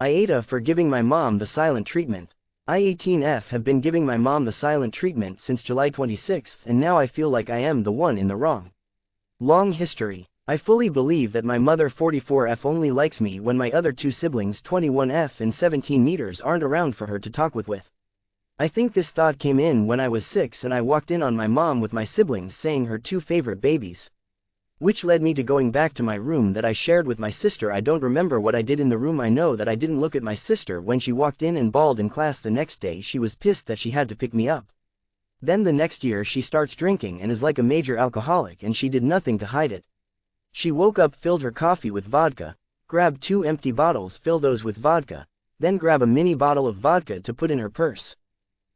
Aita for giving my mom the silent treatment. I-18F have been giving my mom the silent treatment since July 26th, and now I feel like I am the one in the wrong. Long history. I fully believe that my mother 44F only likes me when my other two siblings 21F and 17 meters aren't around for her to talk with. I think this thought came in when I was 6 and I walked in on my mom with my siblings saying her two favorite babies. Which led me to going back to my room that I shared with my sister. I don't remember what I did in the room. I know that I didn't look at my sister when she walked in and bawled in class the next day. She was pissed that she had to pick me up. Then the next year she starts drinking and is like a major alcoholic, and she did nothing to hide it. She woke up, filled her coffee with vodka, grabbed 2 empty bottles, fill those with vodka, then grab a mini bottle of vodka to put in her purse.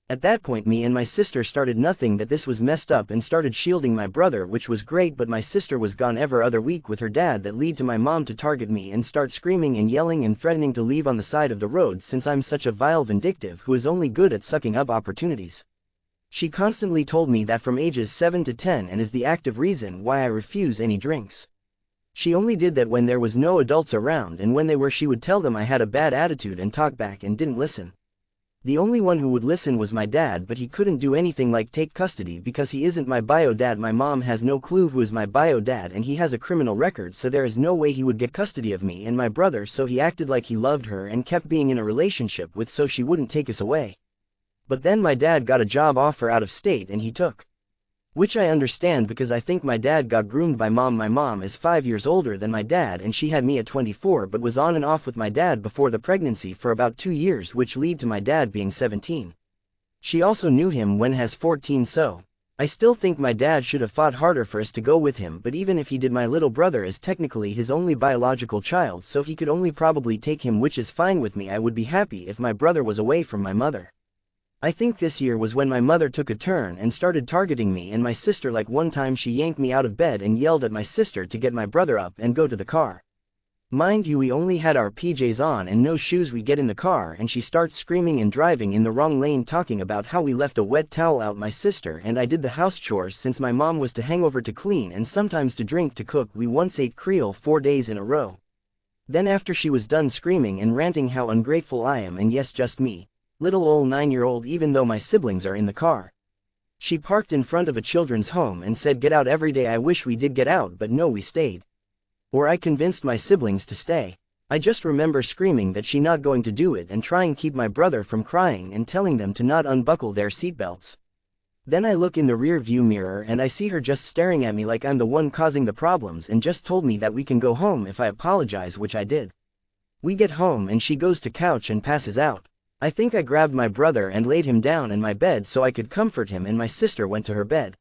At that point me and my sister started nothing that this was messed up and started shielding my brother, which was great, but my sister was gone every other week with her dad. That lead to my mom to target me and start screaming and yelling and threatening to leave on the side of the road since I'm such a vile vindictive who is only good at sucking up opportunities. She constantly told me that from ages 7 to 10 and is the active reason why I refuse any drinks. She only did that when there was no adults around, and when they were she would tell them I had a bad attitude and talk back and didn't listen. The only one who would listen was my dad, but he couldn't do anything like take custody because he isn't my bio dad. My mom has no clue who is my bio dad, and he has a criminal record, so there is no way he would get custody of me and my brother, so he acted like he loved her and kept being in a relationship with so she wouldn't take us away. But then my dad got a job offer out of state and he took. Which I understand because I think my dad got groomed by mom. My mom is 5 years older than my dad and she had me at 24 but was on and off with my dad before the pregnancy for about 2 years, which lead to my dad being 17. She also knew him when has 14, so I still think my dad should have fought harder for us to go with him, but even if he did, my little brother is technically his only biological child, so he could only probably take him, which is fine with me. I would be happy if my brother was away from my mother. I think this year was when my mother took a turn and started targeting me and my sister. Like one time she yanked me out of bed and yelled at my sister to get my brother up and go to the car. Mind you, we only had our PJs on and no shoes. We get in the car and she starts screaming and driving in the wrong lane, talking about how we left a wet towel out. My sister and I did the house chores since my mom was to hangover to clean and sometimes to drink to cook. We once ate Creole 4 days in a row. Then after she was done screaming and ranting how ungrateful I am, and yes, just me, little old 9-year-old, even though my siblings are in the car, she parked in front of a children's home and said get out every day. I wish we did get out, but no, we stayed. Or I convinced my siblings to stay. I just remember screaming that she not going to do it and trying to keep my brother from crying and telling them to not unbuckle their seatbelts. Then I look in the rear view mirror and I see her just staring at me like I'm the one causing the problems, and just told me that we can go home if I apologize, which I did. We get home and she goes to couch and passes out. I think I grabbed my brother and laid him down in my bed so I could comfort him, and my sister went to her bed.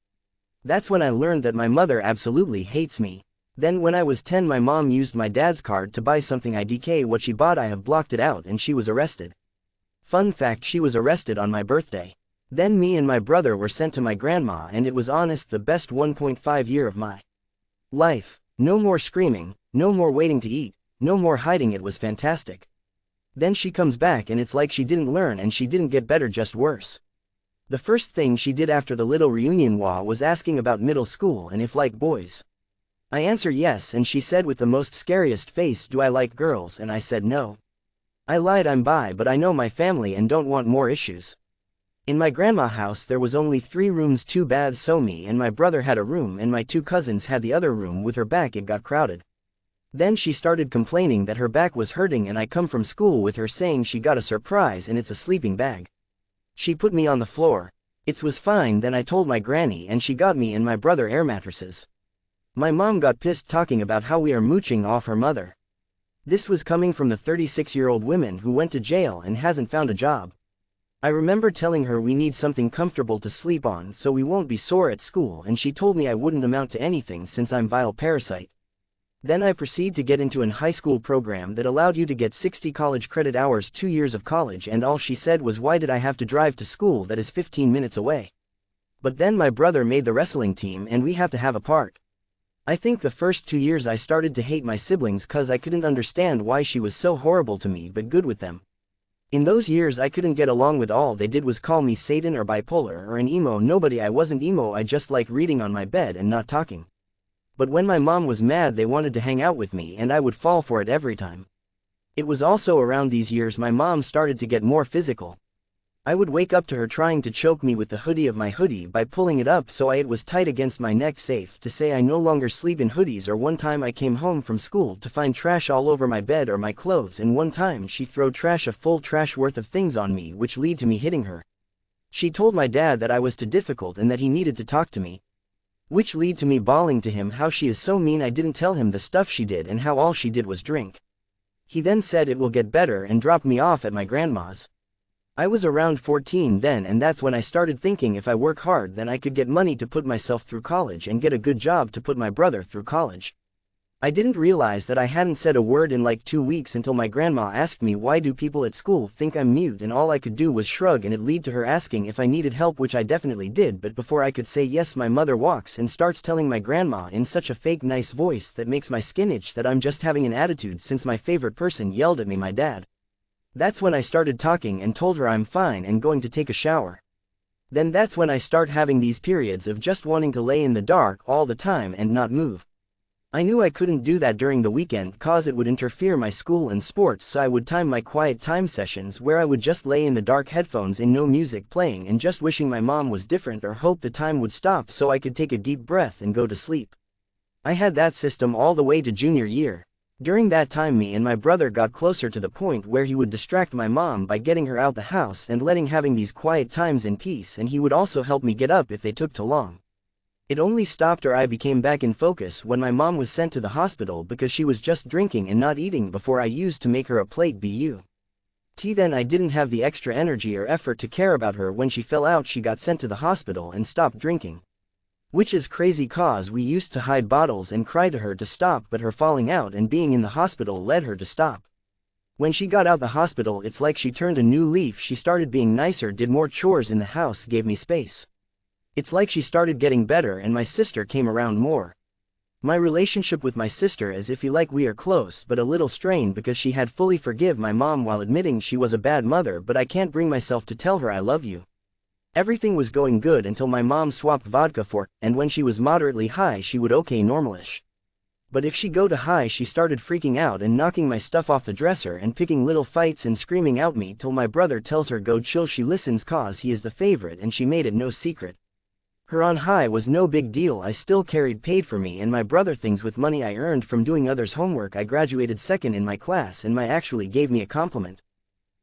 That's when I learned that my mother absolutely hates me. Then when I was 10, my mom used my dad's card to buy something. IDK what she bought, I have blocked it out, and she was arrested. Fun fact, she was arrested on my birthday. Then me and my brother were sent to my grandma, and it was honest the best 1.5 year of my life. No more screaming, no more waiting to eat, no more hiding. It was fantastic. Then she comes back and it's like she didn't learn and she didn't get better, just worse. The first thing she did after the little reunion was asking about middle school and if like boys. I answer yes, and she said with the most scariest face, do I like girls? And I said no. I lied, I'm bi, but I know my family and don't want more issues. In my grandma house there was only 3 rooms, 2 baths, so me and my brother had a room and my 2 cousins had the other room. With her back it got crowded. Then she started complaining that her back was hurting, and I come from school with her saying she got a surprise and it's a sleeping bag. She put me on the floor. It was fine. Then I told my granny and she got me and my brother air mattresses. My mom got pissed talking about how we are mooching off her mother. This was coming from the 36-year-old woman who went to jail and hasn't found a job. I remember telling her we need something comfortable to sleep on so we won't be sore at school, and she told me I wouldn't amount to anything since I'm vile parasite. Then I proceed to get into an high school program that allowed you to get 60 college credit hours, 2 years of college, and all she said was, why did I have to drive to school that is 15 minutes away? But then my brother made the wrestling team and we have to have a part. I think the first 2 years I started to hate my siblings cause I couldn't understand why she was so horrible to me but good with them. In those years I couldn't get along with all they did was call me Satan or bipolar or an emo. I wasn't emo, I just like reading on my bed and not talking. But when my mom was mad they wanted to hang out with me and I would fall for it every time. It was also around these years my mom started to get more physical. I would wake up to her trying to choke me with the hoodie of my hoodie by pulling it up so it was tight against my neck, safe to say I no longer sleep in hoodies. Or one time I came home from school to find trash all over my bed or my clothes, and one time she threw trash, a full trash worth of things on me, which led to me hitting her. She told my dad that I was too difficult and that he needed to talk to me, which led to me bawling to him how she is so mean I didn't tell him the stuff she did and how all she did was drink. He then said it will get better and dropped me off at my grandma's. I was around 14 then, and that's when I started thinking if I work hard then I could get money to put myself through college and get a good job to put my brother through college. I didn't realize that I hadn't said a word in like 2 weeks until my grandma asked me why do people at school think I'm mute, and all I could do was shrug, and it led to her asking if I needed help, which I definitely did, but before I could say yes my mother walks and starts telling my grandma in such a fake nice voice that makes my skin itch that I'm just having an attitude since my favorite person yelled at me, my dad. That's when I started talking and told her I'm fine and going to take a shower. Then that's when I start having these periods of just wanting to lay in the dark all the time and not move. I knew I couldn't do that during the weekend cause it would interfere my school and sports, so I would time my quiet time sessions where I would just lay in the dark, headphones in, no music playing, and just wishing my mom was different or hope the time would stop so I could take a deep breath and go to sleep. I had that system all the way to junior year. During that time me and my brother got closer to the point where he would distract my mom by getting her out the house and letting having these quiet times in peace, and he would also help me get up if they took too long. It only stopped or I became back in focus when my mom was sent to the hospital because she was just drinking and not eating before I used to make her a plate but then I didn't have the extra energy or effort to care about her. When she fell out she got sent to the hospital and stopped drinking. Which is crazy cause we used to hide bottles and cry to her to stop, but her falling out and being in the hospital led her to stop. When she got out the hospital it's like she turned a new leaf. She started being nicer, did more chores in the house, gave me space. It's like she started getting better and my sister came around more. My relationship with my sister as if we are close but a little strained because she had fully forgive my mom while admitting she was a bad mother, but I can't bring myself to tell her I love you. Everything was going good until my mom swapped vodka for, and when she was moderately high she would okay normalish. But if she go to high she started freaking out and knocking my stuff off the dresser and picking little fights and screaming at me till my brother tells her go chill. She listens cause he is the favorite and she made it no secret. Her on high was no big deal. I still carried paid for me and my brother things with money I earned from doing others' homework. I graduated second in my class and my actually gave me a compliment.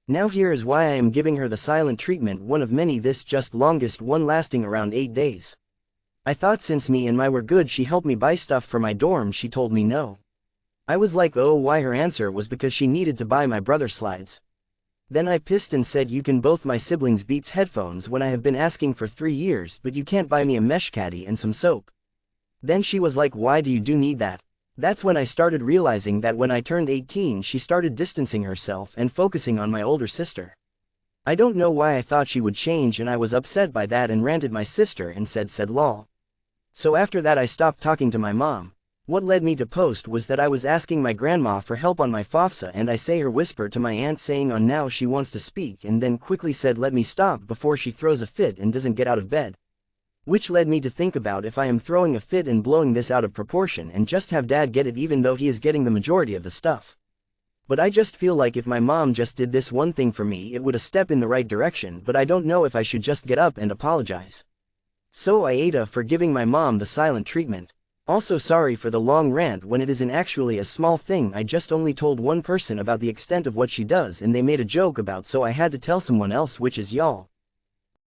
Now here is why I am giving her the silent treatment, one of many, this just longest one lasting around 8 days. I thought since me and my were good she helped me buy stuff for my dorm. She told me no. I was like oh why? Her answer was because she needed to buy my brother slides. Then I pissed and said you can both my siblings Beats headphones when I have been asking for 3 years, but you can't buy me a mesh caddy and some soap. Then she was like why do you need that? That's when I started realizing that when I turned 18 she started distancing herself and focusing on my older sister. I don't know why I thought she would change and I was upset by that and ranted my sister and said lol. So after that I stopped talking to my mom. What led me to post was that I was asking my grandma for help on my FOFSA and I say her whisper to my aunt saying on now she wants to speak and then quickly said let me stop before she throws a fit and doesn't get out of bed. Which led me to think about if I am throwing a fit and blowing this out of proportion and just have dad get it even though he is getting the majority of the stuff. But I just feel like if my mom just did this one thing for me it would a step in the right direction, but I don't know if I should just get up and apologize. So Aita for giving my mom the silent treatment. Also sorry for the long rant when it isn't actually a small thing. I just only told one person about the extent of what she does and they made a joke about, so I had to tell someone else, which is y'all.